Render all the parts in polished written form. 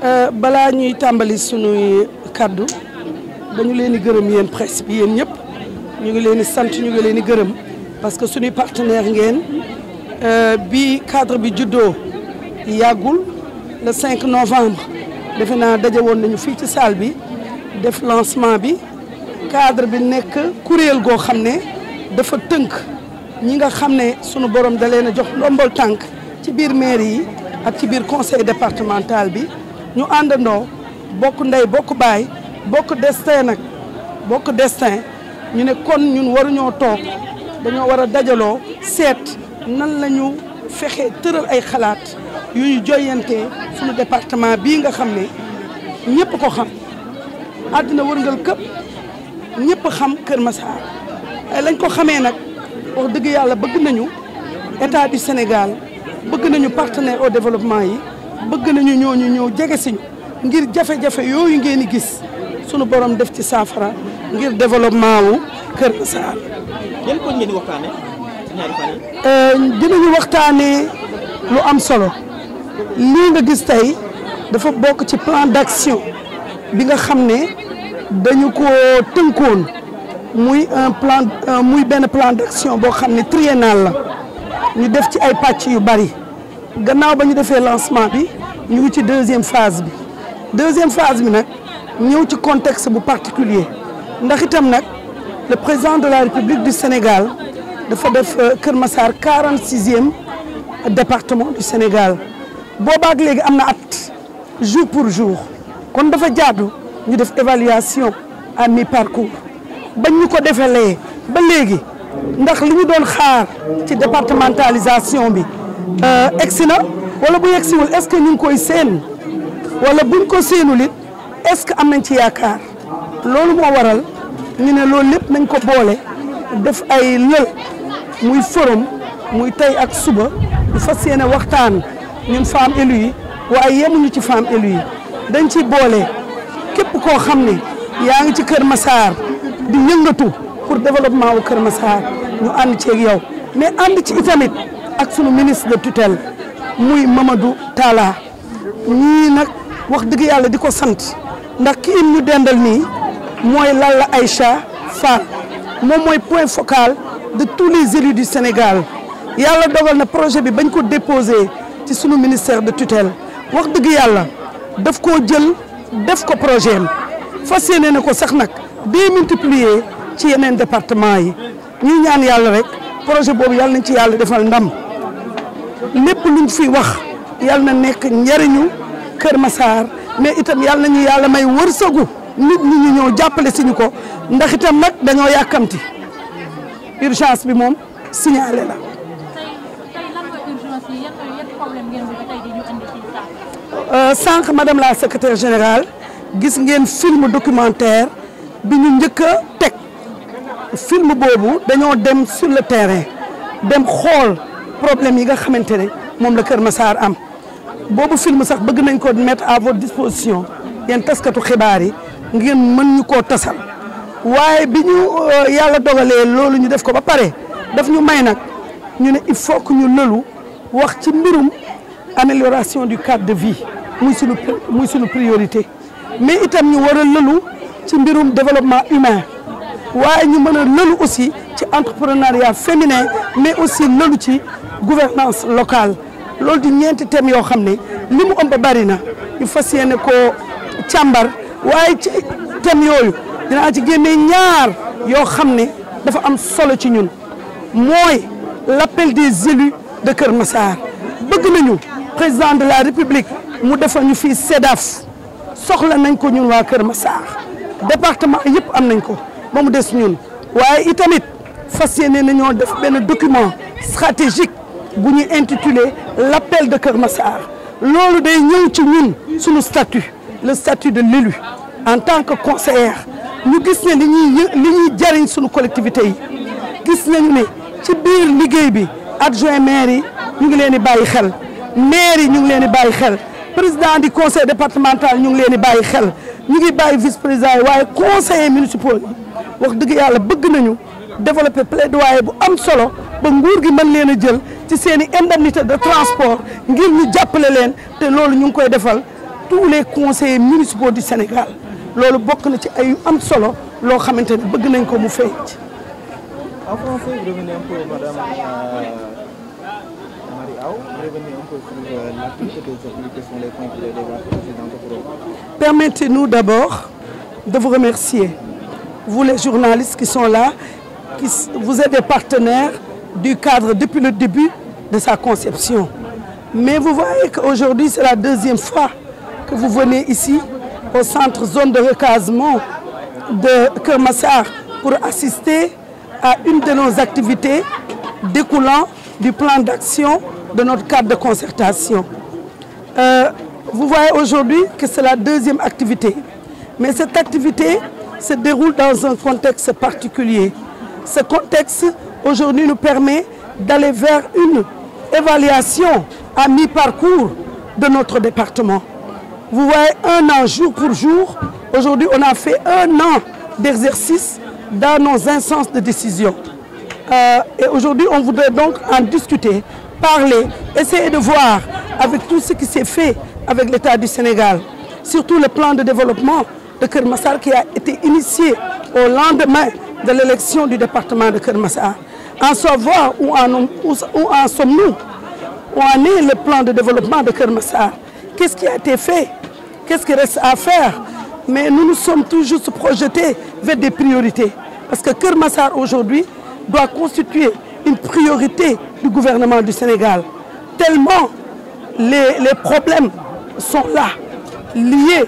balaa ñuy tàmbali sunuy kaddu dañu leen di gërëm yéen presse bi yéen ñëpp ñu ngi leen di sant ñu ngi leen di gërëm parce que sunuy partenaire ngeen bi cadre bi juddoo yàggul le 5 novembre defe naa daje woon nañu fii ci salle bi def lancement bi cadre bi nekk kuréel goo xam ne dafa tënk ñi nga xam ne sunu borom da leen a jox ndombol tànk ci biir mairie yi ak ci biir conseil départemental bi ñu àndandoo bokk ndey bokk baay bokk destin nag bokk destin ñu ne kon ñun waruñoo toog dañoo war a dajaloo seet nan la ñu fexe tëral ay xalaat yu ñu joyantee suñu département bii nga xam ne ñëpp ko xam àddina wërngal këpp ñëpp xam Kër Massar lañ ko xamee nag wax dëgg yàlla bëgg nañu état du Sénégal bëgg nañu partenaire au développement yi bëgg nañu ñooñu ñëw jege siñu ngir jafe-jafe yooyu ngeen di gis sunu borom def ci saafara ngir développement wu Kër Massar. yan ko ngeen di waxtaanee ci ñaari fan yi. dinañu waxtaanee lu am solo lii nga gis tey dafa bokk ci plan d'action bi nga xam ne dañu ko tënkoon muy benn plan d'action boo xam ne triennal la ñu def ci ay pàcc yu bari gannaaw ba ñu defee lancement bi ñu ngi ci deuxième phase bi nag ñëw ci contexte bu particulier ndax itam nag le président de la République du Sénégal dafa def Kër Massar 46e département du Sénégal boobaak léegi am na at jour pour jour kon dafa jaadu ñu def évaluation à mi-parcours bañ ñu ko defalee ba léegi ndax li ñu doon xaar ci départementalisation bi egsi na wala bu yegsiwul est-ce que ñu ngi koy seen wala buñ ko seenul it est-ce que am nañ ci yaakaar loolu moo waral ñu ne loolu lépp nañ ko boole def ay lël muy forum muy tey ak suba du fas yéene waxtaan ñun femmes élues yi waaye yemuñu ci femmes élues yi dañ ciy boole képp koo xam ne yaa ngi ci Kër Massar di yëngatu pour développement wu Kër Massar ñu ànd ceeg yow mais ànd ci itamit ak sunu ministre de tutelle muy Mamadou Talla ñii nag wax dëgg yàlla di ko sant ndax kii ñu dendal nii mooy Lalla Aïcha Fall moom mooy point focal de tous les élus du Sénégal yàlla dogal na projet bi bañ ko déposé ci sunu ministère de tutelle wax dëgg yàlla daf koo jël def ko projet am fas yéene na ko sax nag démultiplier ci yeneen département yi ñuy ñaan yàlla rek projet boobu yàlla nañ ci yàlla defal ndam lépp luñ fi wax yàlla na nekk njariñu Kër Massar mais itam yàlla nañu yàlla may wërsëgu nit ñi ñu ñëw jàppale si ñu ko ndax itam nag dañoo yàkkamti urgence bi moom signalé la. Sànq madame la secrétaire générale gis ngeen film documentaire bi ñu njëkk a teg film boobu dañoo dem sur le terrain dem xool problème yi nga xamante ne moom la Kër Massar am boobu film sax bëgg nañ ko mettre à votre disposition yéen taskatu xibaar yi ngeen mën ñu koo tasal waaye bi ñu yàlla dogalee loolu ñu def ko ba pare daf ñu may nag ñu ne il faut que ñu lëlu wax ci mbirum amélioration du cadre de vie muy sunu priorité mais itam ñu war a lëlu ci mbirum développement humain waaye ñu mën a lëlu aussi ci entrepreneuriat féminin mais aussi lëlu ci gouvernance locale loolu di ñeenti thèmes yoo xam ne li mu ëmb bari na ñu fas yéene ko càmbar waaye ci thèmes yooyu dinaa ci génne ñaar yoo xam ne dafa am solo ci ñun mooy l'appel des élus de Kër Massar bëgg nañu président de la République mu defal ñu fii SEDAF soxla nañ ko ñun waa Kër Massar département yëpp am nañ ko ba mu des ñun waaye itamit fas yéene nañoo def benn document stratégique bu ñu intitulé l'appel de Kër Massar loolu day ñëw ci ñun suñu statut le statut de l'élu en tant que conseillère ñu gis ne li ñuy jariñ suñu collectivité yi gis nañu ne ci biir liggéey bi adjoint maire yi ñu ngi leen di bàyyi xel maire yi ñu ngi leen di bàyyi xel président du conseil départemental ñu ngi leen di bàyyi xel ñu ngi bàyyi vice président yi waaye conseillers municipaux yi wax dëgg yàlla bëgg nañu développer plaidoyer bu am solo ba nguur gi mën leen a jël ci seen i indemnité de transport ngir ñu jàppale leen te loolu ñu ngi koy defal tous les conseillers municipaux du Sénégal loolu bokk na ci ay am solo loo xamante ne bëgg nañ ko mu feeñ. En français, vous revenez un peu, Madame Marie-Aw, revenez un peu sur l'activité d'aujourd'hui, quels sont les points que vous avez débattus dans ce programme. Permettez-nous d'abord de vous remercier, vous les journalistes qui sont là, vous êtes des partenaires du cadre depuis le début de sa conception. Mais vous voyez qu'aujourd'hui, c'est la deuxième fois que vous venez ici, au centre zone de recasement de Keur Massar, pour assister à une de nos activités découlant du plan d'action de notre cadre de concertation. Vous voyez aujourd'hui que c'est la deuxième activité. Mais cette activité se déroule dans un contexte particulier. Ce contexte, aujourd'hui, nous permet d'aller vers une évaluation à mi-parcours de notre département. Vous voyez, un an, jour pour jour, aujourd'hui, on a fait un an d'exercice dans nos instances de décision. Et aujourd'hui, on voudrait donc en discuter, parler, essayer de voir avec tout ce qui s'est fait avec l'État du Sénégal, surtout le plan de développement de Keur Massar qui a été initié au lendemain de l'élection du département de Keur Massar. En savoir où en sommes-nous, où en est le plan de développement de Keur Massar, qu'est-ce qui a été fait, qu'est-ce qui reste à faire. Mais nous nous sommes toujours projetés vers des priorités. Parce que Keur Massar aujourd'hui doit constituer une priorité du gouvernement du Sénégal. Tellement les problèmes sont là, liés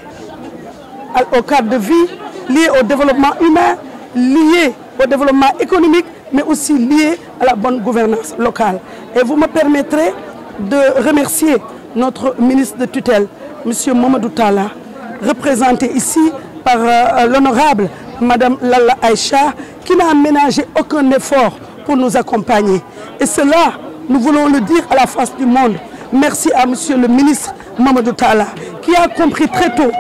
au cadre de vie, liés au développement humain, liés au développement économique, mais aussi liés à la bonne gouvernance locale. Et vous me permettrez de remercier notre ministre de tutelle, M. Mamadou Talla, représenté ici par l'honorable Madame Lalla Aïcha, qui n'a ménagé aucun effort pour nous accompagner. Et cela, nous voulons le dire à la face du monde. Merci à Monsieur le ministre Mamadou Talla, qui a compris très tôt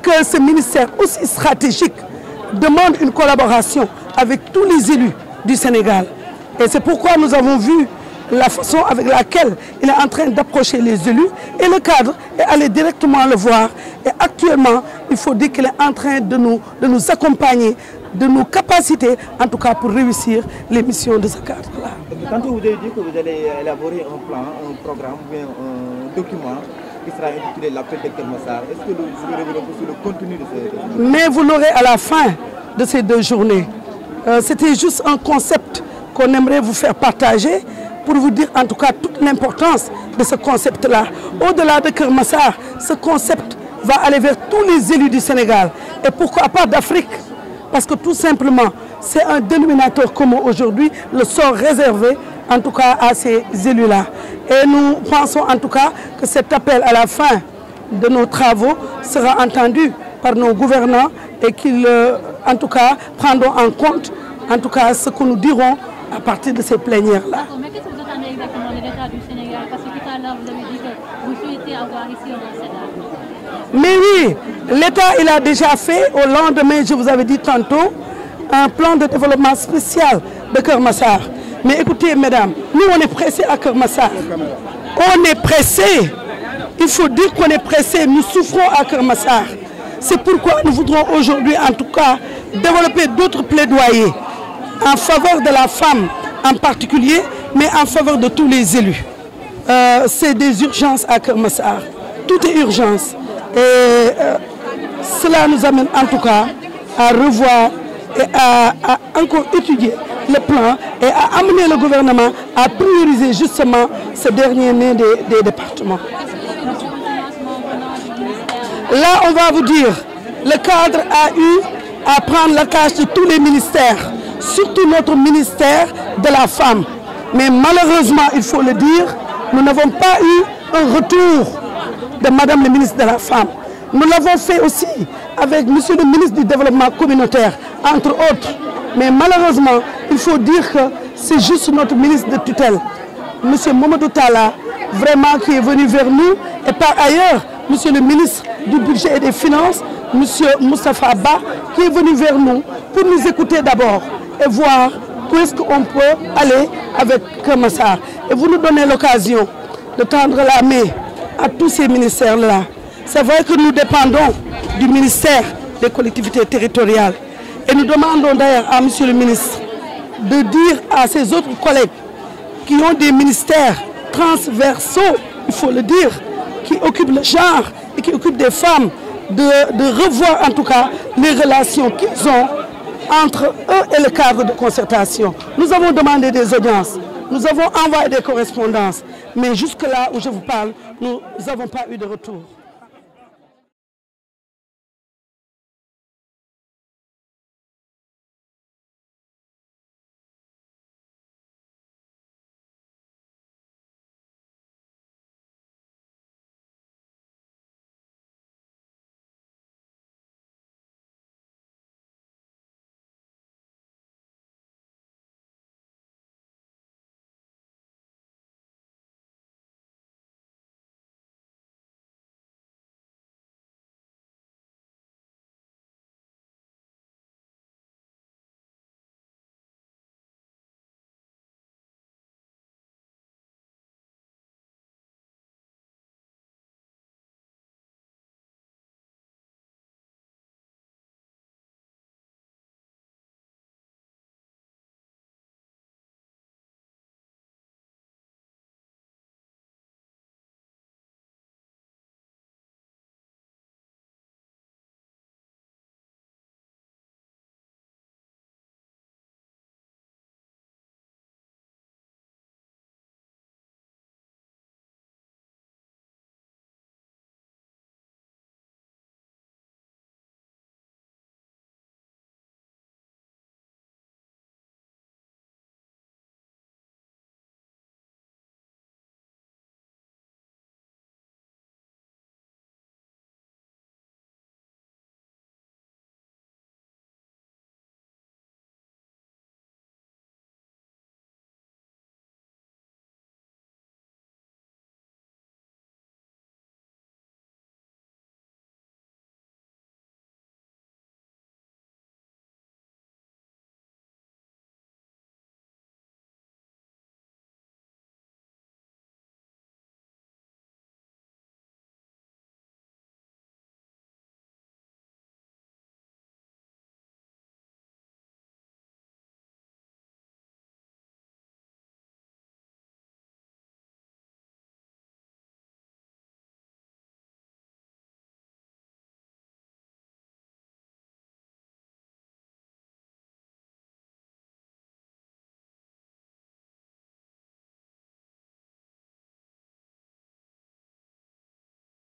que ce ministère aussi stratégique demande une collaboration avec tous les élus du Sénégal. Et c'est pourquoi nous avons vu la façon avec laquelle il est en train d'approcher les élus et le cadre est allé directement le voir. Et actuellement, il faut dire qu'il est en train de nous accompagner, de nous capaciter, en tout cas pour réussir les missions de ce cadre-là. Quand vous avez dit que vous allez élaborer un plan, un programme, un document qui sera intitulé l'appel de Keur Massar, est-ce que vous aurez sur le contenu de ce... Mais vous l'aurez à la fin de ces 2 journées. C'était juste un concept qu'on aimerait vous faire partager pour vous dire en tout cas toute l'importance de ce concept-là. Au-delà de Keur Massar, ce concept va aller vers tous les élus du Sénégal. Et pourquoi pas d'Afrique? Parce que tout simplement, c'est un dénominateur commun aujourd'hui, le sort réservé en tout cas à ces élus-là. Et nous pensons en tout cas que cet appel à la fin de nos travaux sera entendu par nos gouvernants et qu'ils en tout cas prendront en compte en tout cas ce que nous dirons à partir de ces plénières-là. Mais qu'est-ce que vous attendez exactement de l'État du Sénégal? Parce que tout à l'heure, vous avez dit que vous souhaitez avoir ici un Sénat. Mais oui, l'État il a déjà fait, au lendemain, je vous avais dit tantôt, un plan de développement spécial de Keur Massar. Mais écoutez, mesdames, nous on est pressés à Keur Massar. On est pressés. Il faut dire qu'on est pressés. Nous souffrons à Keur Massar. C'est pourquoi nous voudrons aujourd'hui, en tout cas, développer d'autres plaidoyers en faveur de la femme en particulier, mais en faveur de tous les élus. C'est des urgences à Keur Massar. Tout est urgence. Et cela nous amène en tout cas à revoir et à encore étudier le plan et à amener le gouvernement à prioriser justement ce dernier né des départements. Là, on va vous dire, le cadre a eu à prendre la tâche de tous les ministères, surtout notre ministère de la femme. Mais malheureusement, il faut le dire, nous n'avons pas eu un retour de Madame le ministre de la Femme. Nous l'avons fait aussi avec Monsieur le ministre du Développement communautaire, entre autres. Mais malheureusement, il faut dire que c'est juste notre ministre de tutelle, Monsieur Mamadou Talla, vraiment qui est venu vers nous. Et par ailleurs, Monsieur le ministre du Budget et des Finances, Monsieur Moustapha Ba, qui est venu vers nous pour nous écouter d'abord et voir où est-ce qu'on peut aller avec Keur Massar. Et vous nous donnez l'occasion de tendre la main à tous ces ministères-là. C'est vrai que nous dépendons du ministère des collectivités territoriales et nous demandons d'ailleurs à Monsieur le ministre de dire à ses autres collègues qui ont des ministères transversaux, il faut le dire, qui occupent le genre et qui occupent des femmes, de revoir en tout cas les relations qu'ils ont entre eux et le cadre de concertation. Nous avons demandé des audiences, nous avons envoyé des correspondances, mais jusque-là où je vous parle, nous n'avons pas eu de retour.